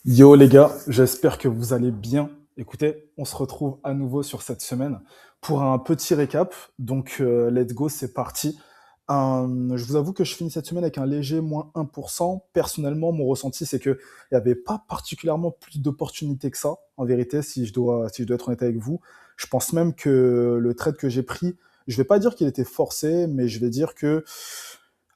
Yo les gars, j'espère que vous allez bien. Écoutez, on se retrouve à nouveau sur cette semaine pour un petit récap. Donc, let's go, c'est parti. Je vous avoue que je finis cette semaine avec un léger moins 1%. Personnellement, mon ressenti, c'est qu'il n'y avait pas particulièrement plus d'opportunités que ça, en vérité, si je dois être honnête avec vous. Je pense même que le trade que j'ai pris, je vais pas dire qu'il était forcé, mais je vais dire que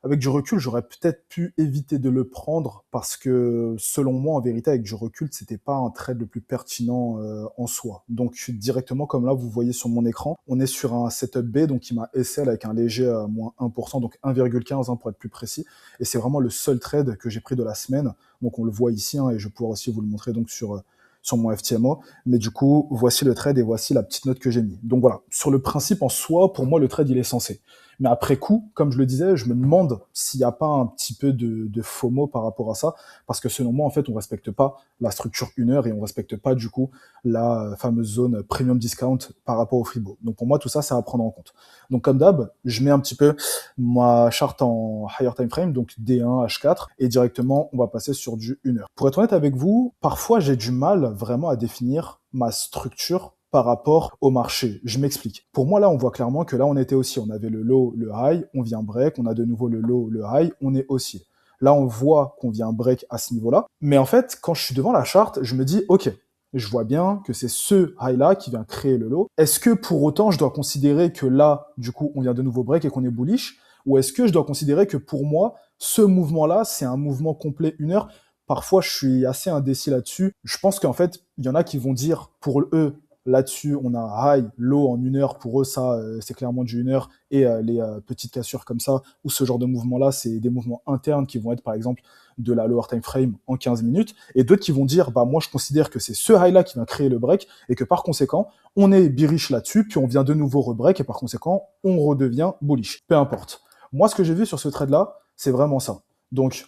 avec du recul, j'aurais peut-être pu éviter de le prendre parce que, selon moi, en vérité, avec du recul, c'était pas un trade le plus pertinent en soi. Donc, directement, comme là, vous voyez sur mon écran, on est sur un setup B, donc il m'a SL avec un léger moins 1%, donc 1,15 pour être plus précis. Et c'est vraiment le seul trade que j'ai pris de la semaine. Donc, on le voit ici, hein, et je vais pouvoir aussi vous le montrer donc sur mon FTMO. Mais du coup, voici le trade et voici la petite note que j'ai mis. Donc voilà, sur le principe en soi, pour moi, le trade, il est censé. Mais après coup, comme je le disais, je me demande s'il n'y a pas un petit peu de FOMO par rapport à ça, parce que selon moi, en fait, on respecte pas la structure 1 heure et on respecte pas, du coup, la fameuse zone premium discount par rapport au Fribo. Donc pour moi, tout ça, c'est à prendre en compte. Donc comme d'hab, je mets un petit peu ma charte en higher time frame, donc D1, H4, et directement, on va passer sur du 1 heure. Pour être honnête avec vous, parfois, j'ai du mal vraiment à définir ma structure par rapport au marché. Je m'explique. Pour moi, là, on voit clairement que là, on était haussier. On avait le low, le high, on vient break, on a de nouveau le low, le high, on est haussier. Là, on voit qu'on vient break à ce niveau-là. Mais en fait, quand je suis devant la charte, je me dis, OK, je vois bien que c'est ce high-là qui vient créer le low. Est-ce que pour autant, je dois considérer que là, du coup, on vient de nouveau break et qu'on est bullish? Ou est-ce que je dois considérer que pour moi, ce mouvement-là, c'est un mouvement complet 1 heure? Parfois, je suis assez indécis là-dessus. Je pense qu'en fait, il y en a qui vont dire, pour eux, là-dessus, on a high, low en 1 heure. Pour eux, ça, c'est clairement du 1 heure. Et les petites cassures comme ça, ou ce genre de mouvement-là, c'est des mouvements internes qui vont être, par exemple, de la lower time frame en 15 minutes. Et d'autres qui vont dire, bah, moi, je considère que c'est ce high-là qui va créer le break et que par conséquent, on est bearish là-dessus, puis on vient de nouveau rebreak et par conséquent, on redevient bullish. Peu importe. Moi, ce que j'ai vu sur ce trade-là, c'est vraiment ça. Donc,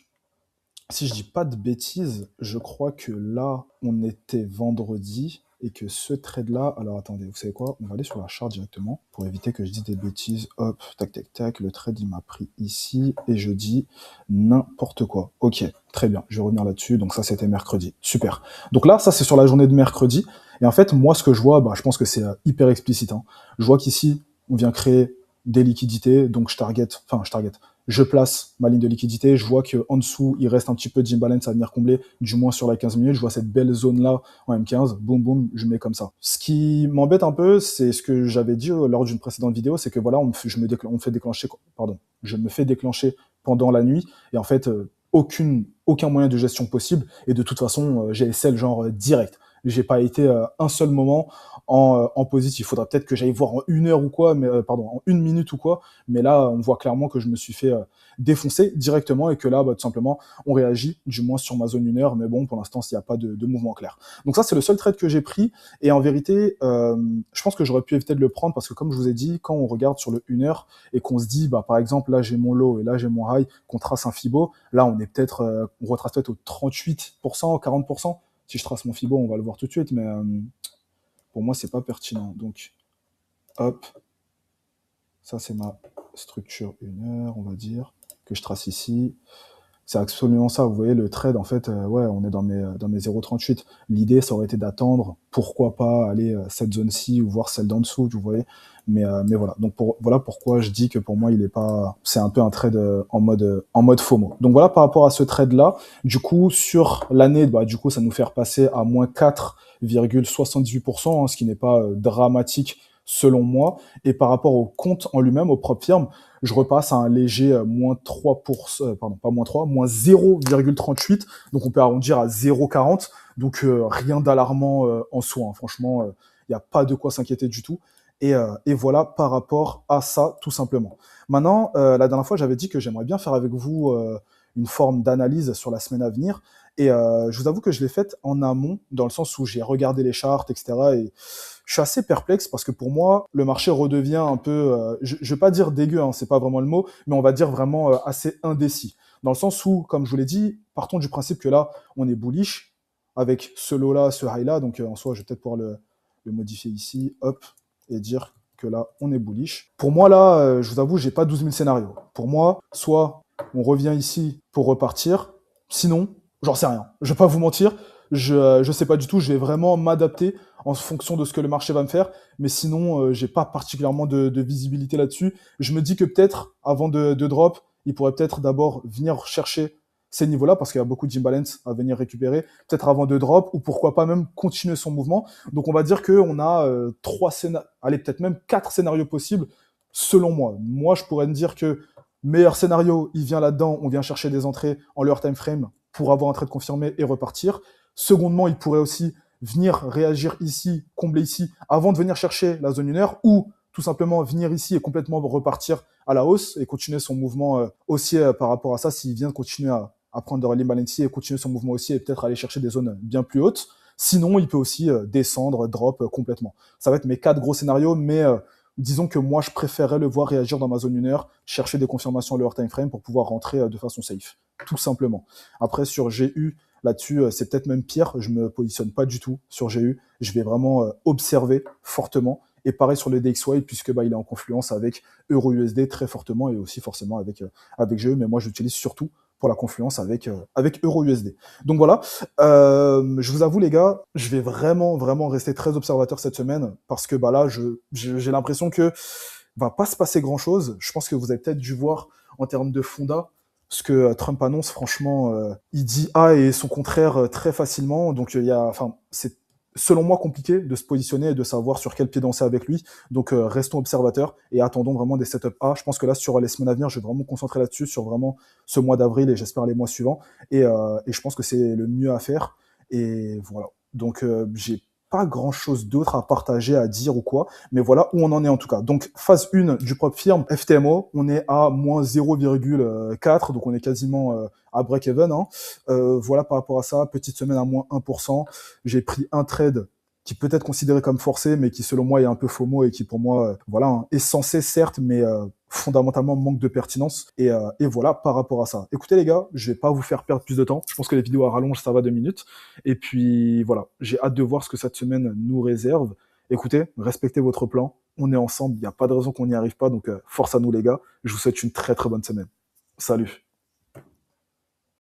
si je dis pas de bêtises, je crois que là, on était vendredi et que ce trade-là, alors attendez, vous savez quoi? On va aller sur la charte directement pour éviter que je dise des bêtises. Hop, tac, tac, tac. Le trade, il m'a pris ici et je dis n'importe quoi. Ok, très bien. Je vais revenir là-dessus. Donc ça, c'était mercredi. Super. Donc là, ça, c'est sur la journée de mercredi. Et en fait, moi, ce que je vois, bah, je pense que c'est hyper explicite, hein. Je vois qu'ici, on vient créer des liquidités. Donc je place ma ligne de liquidité, je vois qu'en dessous, il reste un petit peu d'imbalance à venir combler, du moins sur la 15 minutes, je vois cette belle zone-là en M15, boum boum, je mets comme ça. Ce qui m'embête un peu, c'est ce que j'avais dit lors d'une précédente vidéo, c'est que voilà, je me fais déclencher pendant la nuit, et en fait, aucun moyen de gestion possible, et de toute façon, j'ai SL genre direct. J'ai pas été un seul moment en positif. Il faudra peut-être que j'aille voir en 1 heure ou quoi, mais pardon, en 1 minute ou quoi, mais là, on voit clairement que je me suis fait défoncer directement et que là, bah, tout simplement, on réagit, du moins sur ma zone 1 heure, mais bon, pour l'instant, il n'y a pas de mouvement clair. Donc ça, c'est le seul trade que j'ai pris, et en vérité, je pense que j'aurais pu éviter de le prendre, parce que comme je vous ai dit, quand on regarde sur le 1 heure et qu'on se dit, bah, par exemple, là, j'ai mon low et là, j'ai mon high, qu'on trace un Fibo, là, on retrace peut-être au 38%, 40%. Si je trace mon Fibo, on va le voir tout de suite, mais pour moi, c'est pas pertinent. Donc, hop, ça, c'est ma structure 1 heure, on va dire, que je trace ici. C'est absolument ça. Vous voyez, le trade, en fait, ouais, on est dans mes 0,38. L'idée, ça aurait été d'attendre, pourquoi pas aller cette zone-ci ou voir celle d'en dessous, vous voyez. Mais voilà. Donc, voilà pourquoi je dis que pour moi, il est pas, c'est un peu un trade en mode FOMO. Donc voilà, par rapport à ce trade-là, du coup, sur l'année, bah, du coup, ça nous fait repasser à moins 4,78%, hein, ce qui n'est pas dramatique selon moi. Et par rapport au compte en lui-même, au propre firme, je repasse à un léger moins 3%, pardon, pas moins 3, moins 0,38, donc on peut arrondir à 0,40, donc rien d'alarmant en soi, hein. Franchement, il n'y a pas de quoi s'inquiéter du tout. Et voilà par rapport à ça, tout simplement. Maintenant, la dernière fois, j'avais dit que j'aimerais bien faire avec vous une forme d'analyse sur la semaine à venir, et je vous avoue que je l'ai faite en amont, dans le sens où j'ai regardé les charts, etc., et je suis assez perplexe parce que pour moi, le marché redevient un peu, je ne vais pas dire dégueu, hein, c'est pas vraiment le mot, mais on va dire vraiment assez indécis. Dans le sens où, comme je vous l'ai dit, partons du principe que là, on est bullish avec ce low-là, ce high-là. Donc en soi, je vais peut-être pouvoir le modifier ici, hop, et dire que là, on est bullish. Pour moi, là, je vous avoue, j'ai pas 12 000 scénarios. Pour moi, soit on revient ici pour repartir, sinon, j'en sais rien. Je vais pas vous mentir, Je sais pas du tout, je vais vraiment m'adapter en fonction de ce que le marché va me faire, mais sinon, j'ai pas particulièrement de visibilité là-dessus. Je me dis que peut-être, avant de drop, il pourrait peut-être d'abord venir chercher ces niveaux-là, parce qu'il y a beaucoup d'imbalance à venir récupérer, peut-être avant de drop, ou pourquoi pas même continuer son mouvement. Donc on va dire qu'on a trois scénarios, allez, peut-être même quatre scénarios possibles, selon moi. Moi, je pourrais me dire que meilleur scénario, il vient là-dedans, on vient chercher des entrées en leur time frame pour avoir un trade confirmé et repartir. Secondement, il pourrait aussi venir réagir ici, combler ici, avant de venir chercher la zone 1 heure, ou tout simplement venir ici et complètement repartir à la hausse et continuer son mouvement haussier par rapport à ça, s'il vient continuer à prendre de l'imbalance et continuer son mouvement haussier et peut-être aller chercher des zones bien plus hautes. Sinon, il peut aussi descendre, drop complètement. Ça va être mes quatre gros scénarios, mais disons que moi, je préférerais le voir réagir dans ma zone 1 heure, chercher des confirmations à leur time frame pour pouvoir rentrer de façon safe, tout simplement. Après, sur GU, là-dessus, c'est peut-être même pire. Je me positionne pas du tout sur GU. Je vais vraiment observer fortement. Et pareil sur le DXY, puisque il est en confluence avec EURUSD très fortement et aussi forcément avec GE. Mais moi, je l'utilise surtout pour la confluence avec EURUSD. Donc voilà, je vous avoue les gars, je vais vraiment rester très observateur cette semaine parce que là, j'ai l'impression que va pas se passer grand-chose. Je pense que vous avez peut-être dû voir en termes de fonda ce que Trump annonce. Franchement, il dit A et son contraire très facilement. Donc c'est selon moi compliqué de se positionner et de savoir sur quel pied danser avec lui. Donc restons observateurs et attendons vraiment des setups A. Je pense que là sur les semaines à venir, je vais vraiment me concentrer là-dessus sur vraiment ce mois d'avril et j'espère les mois suivants. Et je pense que c'est le mieux à faire. Et voilà. Donc j'ai pas grand chose d'autre à partager, à dire ou quoi, mais voilà où on en est en tout cas. Donc, phase 1 du prop firm FTMO, on est à moins 0,4, donc on est quasiment à break-even. Hein. Voilà par rapport à ça, petite semaine à moins 1%. J'ai pris un trade qui peut être considéré comme forcé, mais qui selon moi est un peu FOMO et qui pour moi, hein, est censé certes, mais fondamentalement manque de pertinence. Et voilà par rapport à ça. Écoutez les gars, je vais pas vous faire perdre plus de temps. Je pense que les vidéos à rallonge, ça va 2 minutes. Et puis voilà, j'ai hâte de voir ce que cette semaine nous réserve. Écoutez, respectez votre plan. On est ensemble, il n'y a pas de raison qu'on n'y arrive pas. Donc force à nous les gars. Je vous souhaite une très très bonne semaine. Salut.